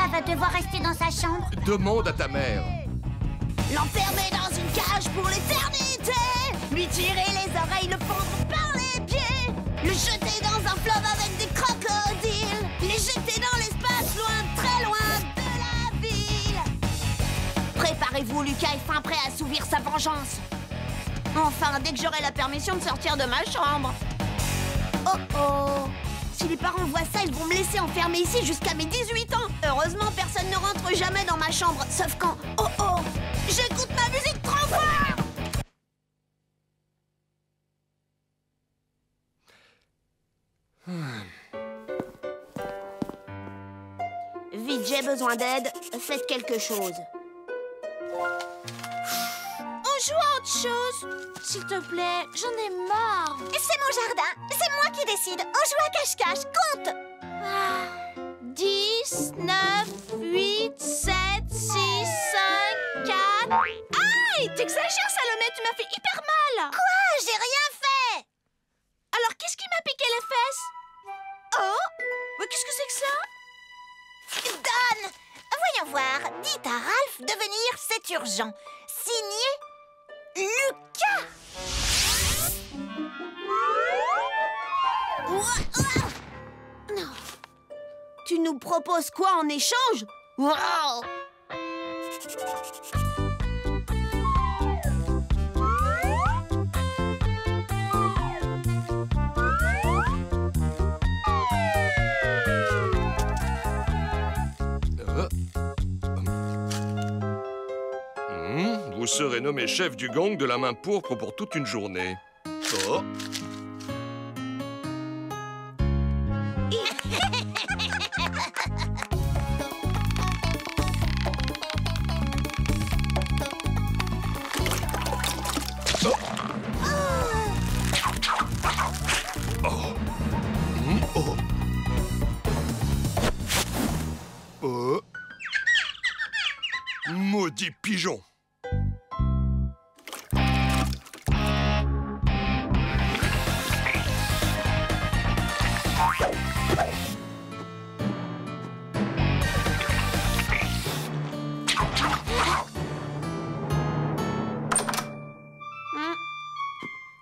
va devoir rester dans sa chambre? Demande à ta mère. L'enfermer dans une cage pour l'éternité, lui tirer les oreilles, le fondre par les pieds, le jeter dans un fleuve avec des crocodiles, les jeter dans l'espace loin, très loin de la ville. Préparez-vous, Lucas est fin prêt à assouvir sa vengeance. Enfin, dès que j'aurai la permission de sortir de ma chambre. Oh oh! Si les parents voient ça, ils vont me laisser enfermer ici jusqu'à mes 18 ans. Heureusement, personne ne rentre jamais dans ma chambre, sauf quand... Oh oh! J'écoute ma musique trop fort! Vite, j'ai besoin d'aide. Faites quelque chose. On joue à autre chose. S'il te plaît, j'en ai marre. C'est mon jardin, c'est moi qui décide. On joue à cache-cache, compte. 10, 9, 8, 7, 6, 5, 4... Aïe, t'exagères, Salomé, tu m'as fait hyper mal. Quoi? J'ai rien fait. Alors, qu'est-ce qui m'a piqué les fesses? Oh, Mais qu'est-ce que c'est que ça? Donne. Voyons voir, dites à Ralph de venir, c'est urgent. Signé Lucas. Non. Tu nous proposes quoi en échange? Wow! Vous serez nommé chef du gang de la main pourpre pour toute une journée. Oh. Maudit pigeon!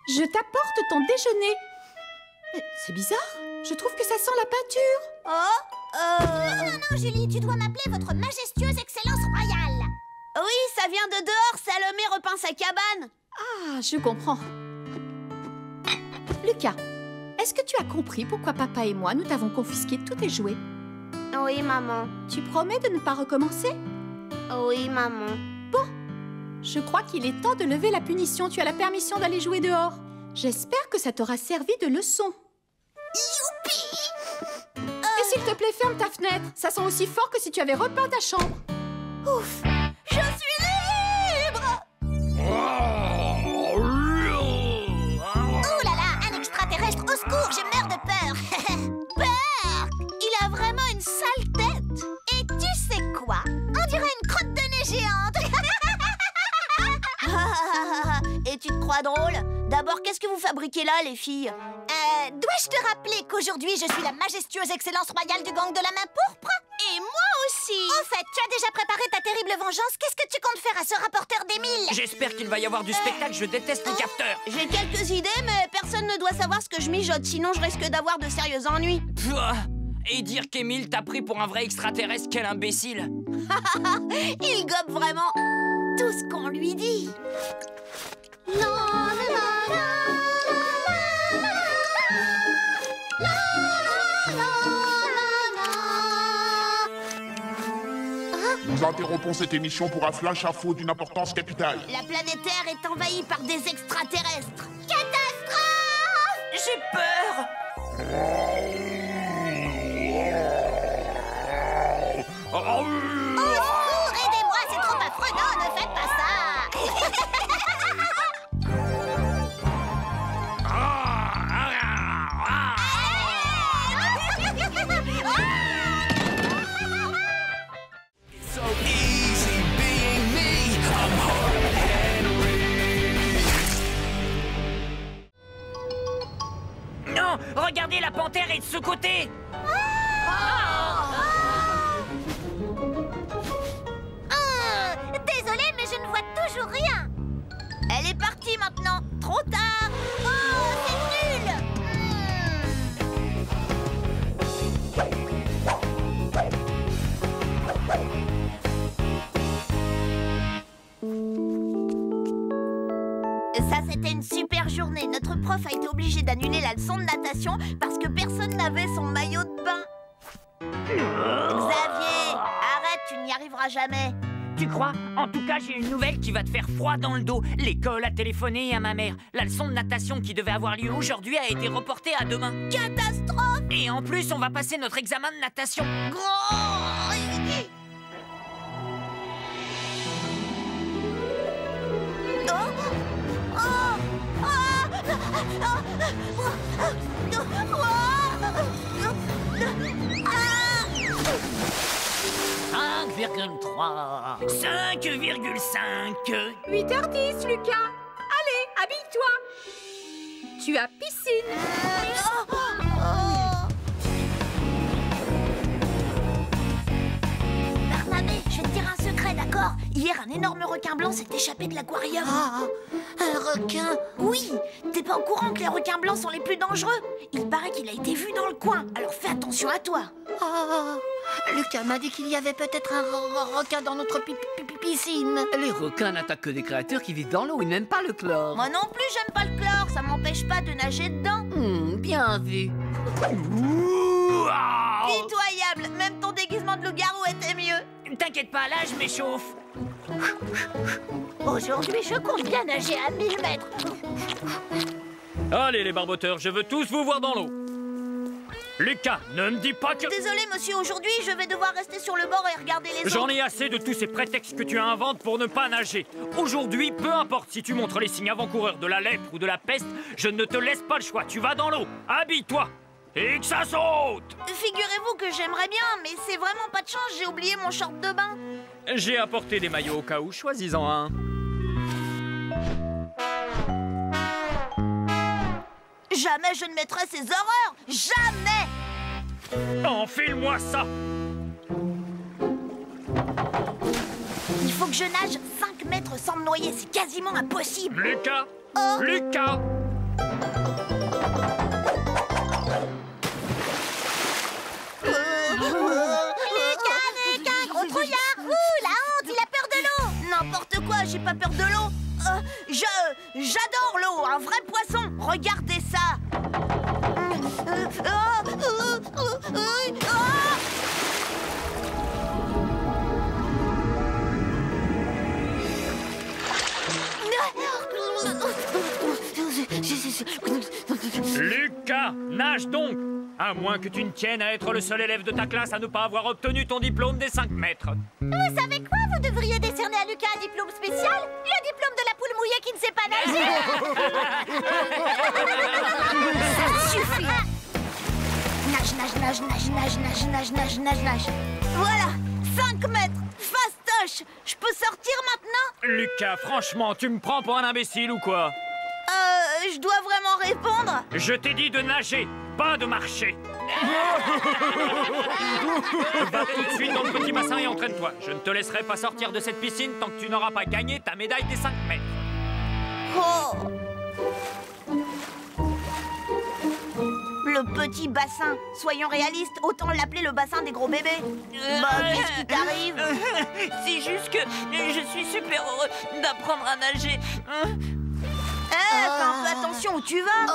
Je t'apporte ton déjeuner. C'est bizarre. Je trouve que ça sent la peinture. Non, Julie, tu dois m'appeler votre majestueuse excellence royale. Oui, ça vient de dehors. Salomé repeint sa cabane. Ah, je comprends. Lucas, est-ce que tu as compris pourquoi papa et moi, nous t'avons confisqué tous tes jouets? Oui, maman. Tu promets de ne pas recommencer? Oui, maman. Bon, je crois qu'il est temps de lever la punition. Tu as la permission d'aller jouer dehors. J'espère que ça t'aura servi de leçon. Youpi! Et s'il te plaît, ferme ta fenêtre. Ça sent aussi fort que si tu avais repeint ta chambre. Ouf! Je suis libre! Oh là là, un extraterrestre, au secours, je meurs de peur! Peur! Il a vraiment une sale tête. Et tu sais quoi? On dirait une crotte de nez géante! Et tu te crois drôle? D'abord, qu'est-ce que vous fabriquez là, les filles? Dois-je te rappeler qu'aujourd'hui, je suis la majestueuse excellence royale du gang de la main pourpre? Et moi aussi! Au fait, tu as déjà préparé ta terrible vengeance. Qu'est-ce que tu comptes faire à ce rapporteur d'Émile? J'espère qu'il va y avoir du spectacle, je déteste les capteurs. J'ai quelques idées, mais personne ne doit savoir ce que je mijote, sinon je risque d'avoir de sérieux ennuis. Pouah. Et dire qu'Émile t'a pris pour un vrai extraterrestre, quel imbécile. Il gobe vraiment tout ce qu'on lui dit. Nous interrompons cette émission pour un flash info d'une importance capitale. La planète Terre est envahie par des extraterrestres. Catastrophe! J'ai peur. Au secours, aidez-moi, c'est trop affreux. Non, ne faites pas ça. Non, regardez, la panthère est de ce côté. Ça, c'était une super journée. Notre prof a été obligé d'annuler la leçon de natation parce que personne n'avait son maillot de bain. Xavier, arrête, tu n'y arriveras jamais. Tu crois? En tout cas, j'ai une nouvelle qui va te faire froid dans le dos. L'école a téléphoné à ma mère. La leçon de natation qui devait avoir lieu aujourd'hui a été reportée à demain. Catastrophe! Et en plus, on va passer notre examen de natation. $5,3. 5,5. 8h10, Lucas. Allez, habille-toi. Tu as piscine. Barnabé, je vais te dire un secret, d'accord? Hier, un énorme requin blanc s'est échappé de l'aquarium. Un requin? Oui. T'es pas au courant que les requins blancs sont les plus dangereux? Il paraît qu'il a été vu dans le coin, alors fais attention à toi. Lucas m'a dit qu'il y avait peut-être un requin dans notre piscine. Les requins n'attaquent que des créatures qui vivent dans l'eau, ils n'aiment pas le chlore. Moi non plus, j'aime pas le chlore, ça m'empêche pas de nager dedans. Bien vu. Pitoyable, même ton déguisement de loup-garou était mieux. T'inquiète pas, là, je m'échauffe. Aujourd'hui, je compte bien nager à 1000 mètres. Allez les barboteurs, je veux tous vous voir dans l'eau. Lucas, ne me dis pas que... Désolé, monsieur, aujourd'hui, je vais devoir rester sur le bord et regarder les autres. J'en ai assez de tous ces prétextes que tu inventes pour ne pas nager. Aujourd'hui, peu importe si tu montres les signes avant-coureurs de la lèpre ou de la peste, je ne te laisse pas le choix. Tu vas dans l'eau, habille-toi et que ça saute. Figurez-vous que j'aimerais bien, mais c'est vraiment pas de chance, j'ai oublié mon short de bain. J'ai apporté des maillots au cas où, choisis-en un. Jamais je ne mettrai ces horreurs. Jamais. Enfile-moi ça. Il faut que je nage 5 mètres sans me noyer, c'est quasiment impossible. Lucas, Lucas. Lucas, gros trouillard. La honte, il a peur de l'eau. N'importe quoi, j'ai pas peur de l'eau. J'adore l'eau, un vrai poisson. Regardez ça. Lucas, nage donc. À moins que tu ne tiennes à être le seul élève de ta classe à ne pas avoir obtenu ton diplôme des 5 mètres. Vous savez quoi? Vous devriez décerner à Lucas un diplôme spécial. Le diplôme de la poule mouillée qui ne sait pas nager. Ça suffit. Nage. Voilà, 5 mètres, fastoche. Je peux sortir maintenant? Lucas, franchement, tu me prends pour un imbécile ou quoi? Je dois vraiment répondre? Je t'ai dit de nager, pas de marcher. Va tout de suite dans le petit bassin et entraîne-toi. Je ne te laisserai pas sortir de cette piscine tant que tu n'auras pas gagné ta médaille des 5 mètres. Oh. Le petit bassin. Soyons réalistes, autant l'appeler le bassin des gros bébés. Qu'est-ce qui t'arrive? C'est juste que je suis super heureux d'apprendre à nager. Fais un peu attention où tu vas.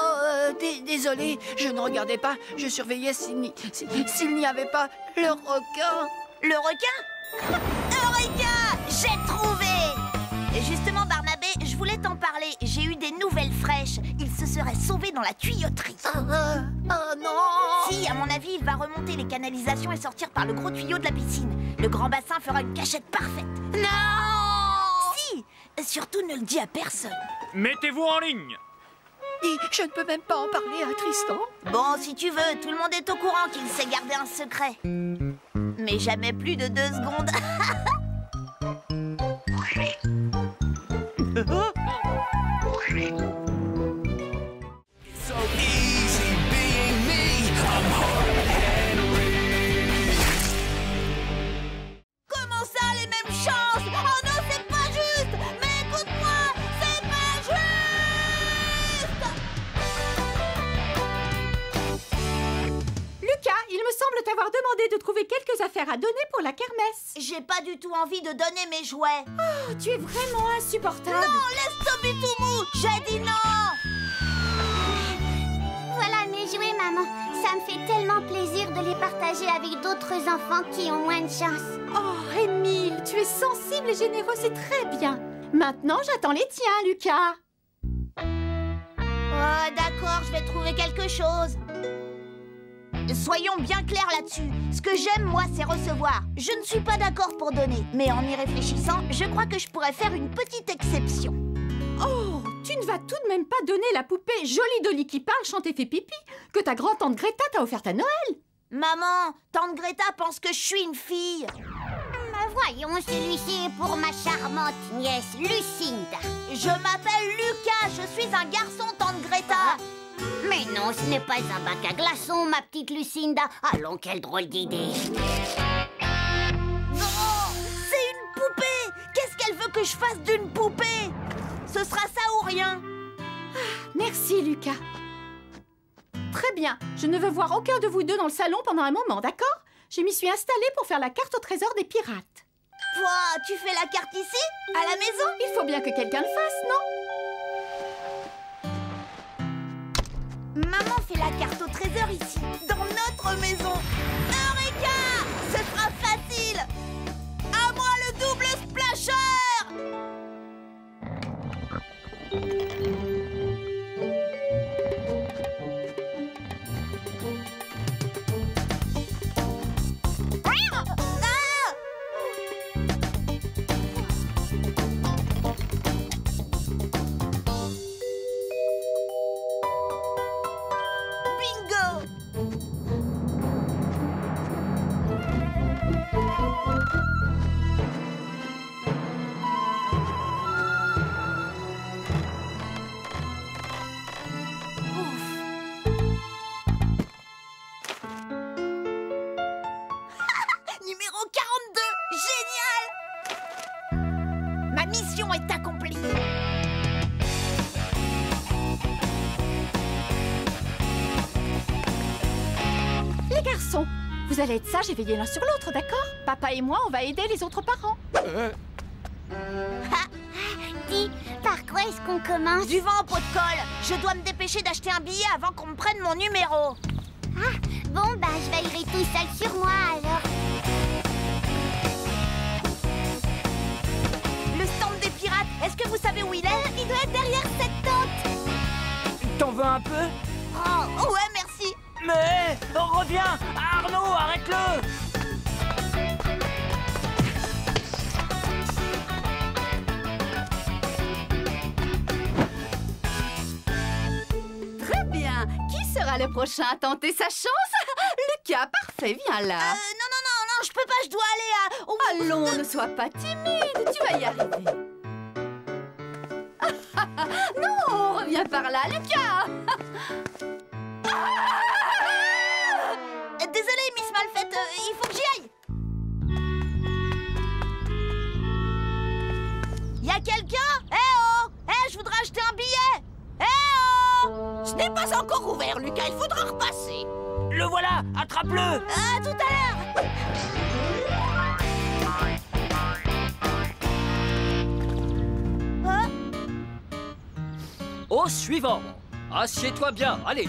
Désolé, je ne regardais pas. Je surveillais s'il n'y avait pas le requin. Le requin? Eureka! J'ai trouvé! Et justement, Barnabé, je voulais t'en parler. J'ai eu des nouvelles fraîches. Il se serait sauvé dans la tuyauterie. Non! Si, à mon avis, il va remonter les canalisations et sortir par le gros tuyau de la piscine. Le grand bassin fera une cachette parfaite. Non! Si! Surtout, ne le dis à personne. Mettez-vous en ligne. Et je ne peux même pas en parler à Tristan. Bon, si tu veux, tout le monde est au courant qu'il sait garder un secret. Mais jamais plus de 2 secondes. Comment ça, les mêmes chances? Oh non, c'est pas juste! Mais écoute-moi, c'est pas juste! Lucas, il me semble t'avoir demandé de trouver quelques affaires à donner pour la kermesse. J'ai pas du tout envie de donner mes jouets. Oh, tu es vraiment insupportable. Non, laisse Toby tout mou. J'ai dit non. Voilà mes jouets, maman. Ça me fait tellement plaisir de les partager avec d'autres enfants qui ont moins de chance. Oh, Émile, tu es sensible et généreux, c'est très bien. Maintenant, j'attends les tiens, Lucas. Oh, d'accord, je vais trouver quelque chose. Soyons bien clairs là-dessus. Ce que j'aime, moi, c'est recevoir. Je ne suis pas d'accord pour donner. Mais en y réfléchissant, je crois que je pourrais faire une petite exception. Oh, tu ne vas tout de même pas donner la poupée Jolie Dolly qui parle, chante et fait pipi que ta grand-tante Greta t'a offerte à Noël. Maman, tante Greta pense que je suis une fille. Voyons, celui-ci est pour ma charmante nièce Lucinda. Je m'appelle Lucas, je suis un garçon, tante Greta. Mais non, ce n'est pas un bac à glaçons, ma petite Lucinda. Allons, quelle drôle d'idée. Non, c'est une poupée. Qu'est-ce qu'elle veut que je fasse d'une poupée? Ce sera ça ou rien. Merci, Lucas. Très bien, je ne veux voir aucun de vous deux dans le salon pendant un moment, d'accord? Je m'y suis installée pour faire la carte au trésor des pirates. Toi, tu fais la carte ici, à la maison? Il faut bien que quelqu'un le fasse, non? Maman fait la carte au trésor ici, dans notre maison. Eureka! Ce sera facile. À moi le double splasher! Numéro 42! Génial! Ma mission est accomplie! Les garçons, vous allez être sages et veiller l'un sur l'autre, d'accord? Papa et moi, on va aider les autres parents. Dis, par quoi est-ce qu'on commence? Du vent au pot de colle! Je dois me dépêcher d'acheter un billet avant qu'on me prenne mon numéro! Ah, bon, ben, je veillerai tout seul sur moi, alors. Le stand des pirates, est-ce que vous savez où il est? Il doit être derrière cette tente! T'en veux un peu? Oh, ouais, merci! Mais reviens! Arnaud, arrête-le! Très bien. Qui sera le prochain à tenter sa chance? Lucas, parfait, viens là. Non, je peux pas, je dois aller à... Allons, ne sois pas timide, tu vas y arriver. Non, reviens par là, Lucas. Désolée, Miss Malfaite, il faut que j'y aille. Y'a quelqu'un? Oh! Je voudrais acheter un billet. Oh! Ce n'est pas encore ouvert, Lucas, il faudra repasser. Le voilà! Attrape-le! À tout à l'heure. Au suivant. Assieds-toi bien, allez.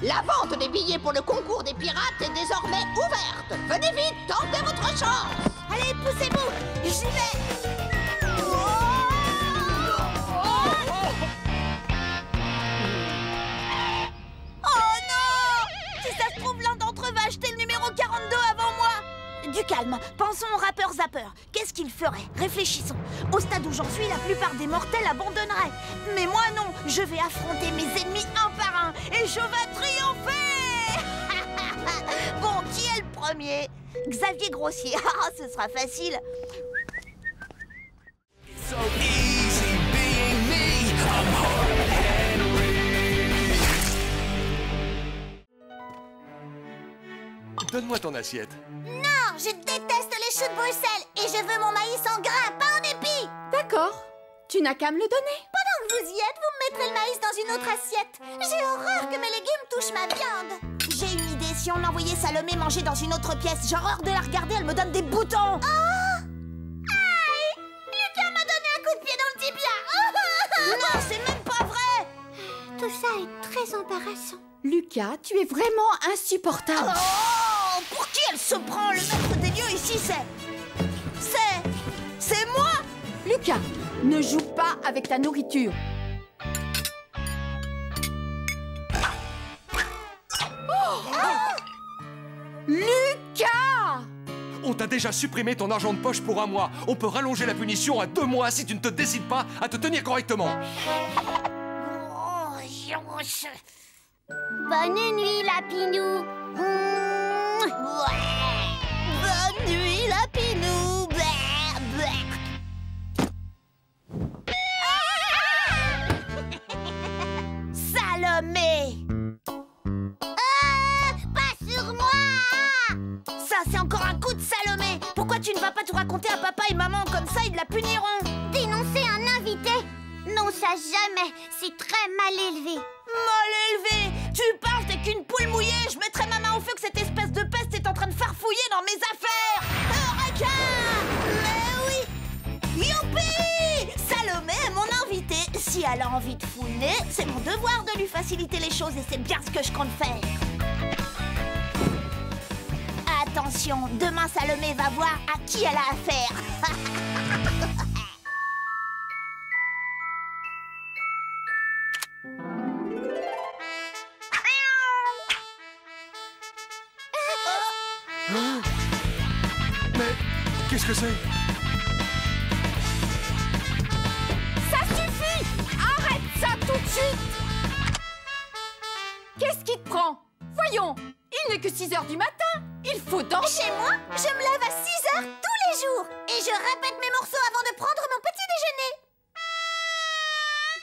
La vente des billets pour le concours des pirates est désormais ouverte. Venez vite, tentez votre chance. Allez, poussez-vous, j'y vais. Oh non! Si ça se trouve, l'un d'entre eux va acheter le numéro 42 avant moi. Du calme, pensons au rappeur Zapper. Qu'est-ce qu'il ferait? Réfléchissons. Au stade où j'en suis, la plupart des mortels abandonneraient. Mais moi non, je vais affronter mes ennemis un par un et je vais triompher. Bon, qui est le premier? Xavier Grossier. Ah, ce sera facile. Donne-moi ton assiette. Non, je déteste les choux de Bruxelles et je veux mon maïs en grains, pas en épis. D'accord. Tu n'as qu'à me le donner. Pendant que vous y êtes, vous me mettrez le maïs dans une autre assiette. J'ai horreur que mes légumes touchent ma viande. J'ai une idée, si si on envoyait Salomé manger dans une autre pièce? J'ai horreur de la regarder, elle me donne des boutons. Oh! Aïe! Lucas m'a donné un coup de pied dans le tibia. Non, c'est même pas vrai. Tout ça est très embarrassant. Lucas, tu es vraiment insupportable. Oh! Pour qui elle se prend? Le maître des lieux ici, c'est moi. Lucas, ne joue pas avec ta nourriture. Lucas! On t'a déjà supprimé ton argent de poche pour 1 mois. On peut rallonger la punition à 2 mois si tu ne te décides pas à te tenir correctement. Bonne nuit, Lapinou. Bonne nuit, Lapinou. Salomé! Pas sur moi! Ça, c'est encore un coup de Salomé! Pourquoi tu ne vas pas tout raconter à papa et maman? Comme ça, ils la puniront! Dénoncer un invité? Non, ça jamais. C'est très mal élevé. Mal élevé! Tu parles, t'es qu'une poule mouillée! Je mettrai ma main au feu que cette espèce de peste est en train de farfouiller dans mes affaires! Eureka! Mais oui! Youpi! Salomé est mon invitée. Si elle a envie de fouiner, c'est mon devoir de lui faciliter les choses et c'est bien ce que je compte faire. Attention, demain Salomé va voir à qui elle a affaire. Mais qu'est-ce que c'est? Ça suffit! Arrête ça tout de suite! Qu'est-ce qui te prend? Voyons, il n'est que 6 h du matin. Il faut dormir. Chez moi, je me lève à 6 h tous les jours. Et je répète mes morceaux avant de prendre mon petit déjeuner.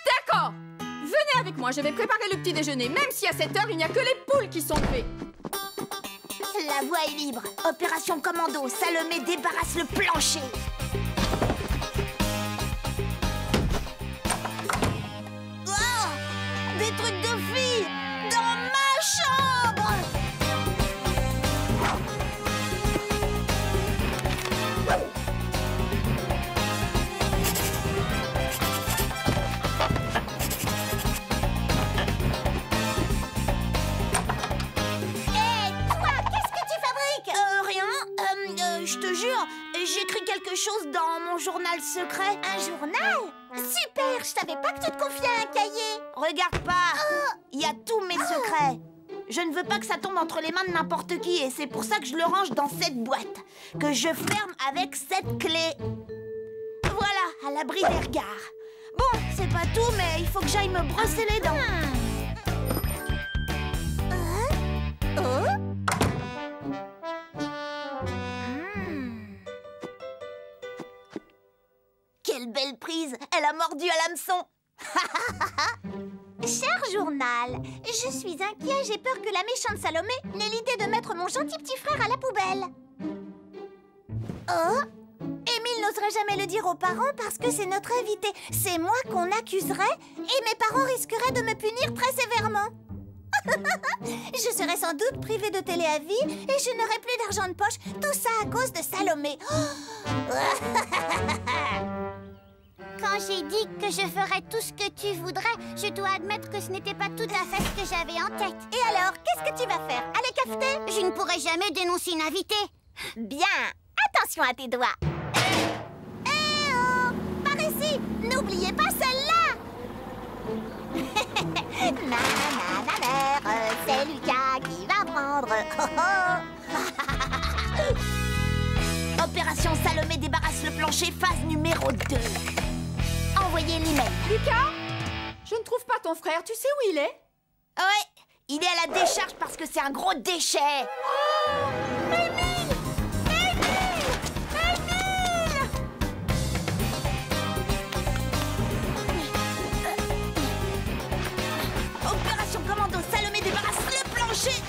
D'accord. Venez avec moi, je vais préparer le petit déjeuner. Même si à cette heure, il n'y a que les poules qui sont levées. La voie est libre. Opération commando. Salomé débarrasse le plancher. Oh! Des trucs de filles dans ma chambre. Je te jure, j'écris quelque chose dans mon journal secret. Un journal? Super, je savais pas que tu te confiais à un cahier. Regarde pas, il y a tous mes secrets. Je ne veux pas que ça tombe entre les mains de n'importe qui et c'est pour ça que je le range dans cette boîte, que je ferme avec cette clé. Voilà, à l'abri des regards. Bon, c'est pas tout, mais il faut que j'aille me brosser les dents. Quelle belle prise! Elle a mordu à l'hameçon! Cher journal, je suis inquiet, j'ai peur que la méchante Salomé n'ait l'idée de mettre mon gentil petit frère à la poubelle. Oh! Émile n'oserait jamais le dire aux parents parce que c'est notre invité. C'est moi qu'on accuserait et mes parents risqueraient de me punir très sévèrement. Je serais sans doute privée de télé à vie et je n'aurais plus d'argent de poche. Tout ça à cause de Salomé. Quand j'ai dit que je ferais tout ce que tu voudrais, je dois admettre que ce n'était pas tout à fait ce que j'avais en tête. Et alors, qu'est-ce que tu vas faire? Aller cafeter? Je ne pourrai jamais dénoncer une invitée. Bien, attention à tes doigts. Eh oh! Par ici! N'oubliez pas celle-là! C'est Lucas qui va prendre. Opération Salomé débarrasse le plancher, phase numéro 2. Envoyez l'email. Lucas, je ne trouve pas ton frère. Tu sais où il est? Ouais, il est à la décharge parce que c'est un gros déchet. Émile! Émile! Émile! Opération commando, Salomé débarrasse le plancher.